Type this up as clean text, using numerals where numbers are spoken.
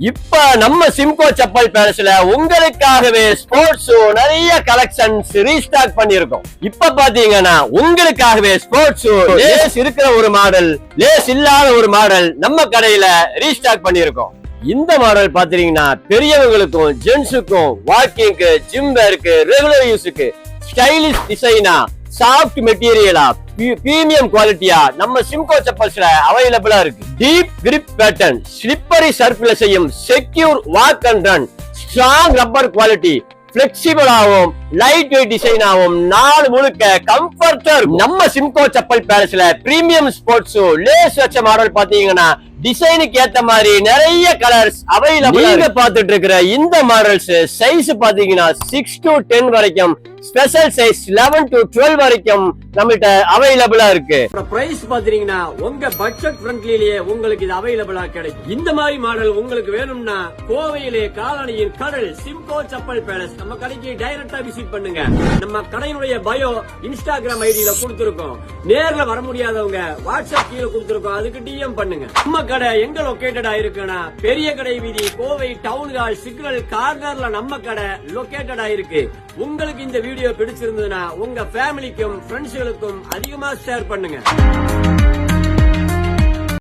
இப்ப நம்ம சிம்கோ செப்பல் பேலஸ்ல உங்களுக்காகவே ஸ்போர்ட்ஸ் ஷூ நிறைய கலெக்ஷன்ஸ் ரீஸ்டாக் பண்ணிருக்கோம். இப்ப பாத்தீங்கன்னா உங்களுக்காகவே ஸ்போர்ட்ஸ் ஷூ லேஸ் இருக்கிற ஒரு மாடல், லேஸ் இல்லாத ஒரு மாடல் நம்ம கடையில ரீஸ்டாக் பண்ணிருக்கோம். இந்த மாடல் பாத்தீங்கன்னா பெரியவங்களுக்கும் ஜென்ஸுக்கும் வாக்கிங்க்கு, ஜிம் வேருக்கு, ரெகுலர் யூஸுக்கு ஸ்டைலிஷ் டிசைனா, சாஃப்ட் மெட்டீரியலா, பிரீமியம் குவாலிட்டியா நம்ம சிம்கோ செப்பல்ஸ்ல அவைலபிளா இருக்கு. டீப் கிரிப் பேட்டர்ன், ஸ்லிப்பரி சர்ஃப்ல செய்யும் secure walk and run, strong rubber quality, பிளெக்சிபிளாவும் லைட் வெயிட் டிசைனாவும் நாள் முழுக்க கம்ஃபர்ட்டா இருக்கும். நம்ம சிம்கோ செப்பல் பேலஸ்ல பிரீமியம் ஸ்போர்ட்ஸ் லேஸ் வச்ச மாடல் பாத்தீங்கன்னா டிசைனுக்கு ஏத்த மாதிரி நிறைய கலர்ஸ் அவைலபிள். நீங்க பாத்துட்டு இருக்கிற இந்த மாடல்ஸ் சைஸ் பாத்தீங்கன்னா 6 to 10 வரைக்கும், ஸ்பெஷல் சைஸ் 11 to 12 வரைக்கும் நம்மகிட்ட அவைலபிளா இருக்கு. பிரைஸ் பாத்தீங்கன்னா உங்க பட்ஜெட் ஃப்ரெண்ட்லிலேயே உங்களுக்கு இது அவைலபிளா கிடைக்கும். இந்த மாதிரி மாடல் உங்களுக்கு வேணும்னா கோவையிலே காலனியின் கடல் சிம்கோ செப்பல் பேலஸ் நம்ம கடைக்கு டைரக்டா விசிட் பண்ணுங்க. நம்ம கடையினுடைய பயோ இன்ஸ்டாகிராம் ஐடியில கொடுத்திருக்கோம். நேர்ல வர முடியாதவங்க வாட்ஸ்அப் கீழே கொடுத்திருக்கோம், அதுக்கு டிஎம் பண்ணுங்க. நம்ம கடை எங்க லொகேட்டடா இருக்குன்னா பெரிய கடை வீதி, கோவை டவுன் ஹால் சிக்னல் கார்னர்ல நம்ம கடை லொகேட்டடா இருக்கு. உங்களுக்கு இந்த வீடியோ பிடிச்சிருந்ததுன்னா உங்க ஃபேமிலிக்கும் ஃப்ரெண்ட்ஸ்களுக்கும் அதிகமா ஷேர் பண்ணுங்க.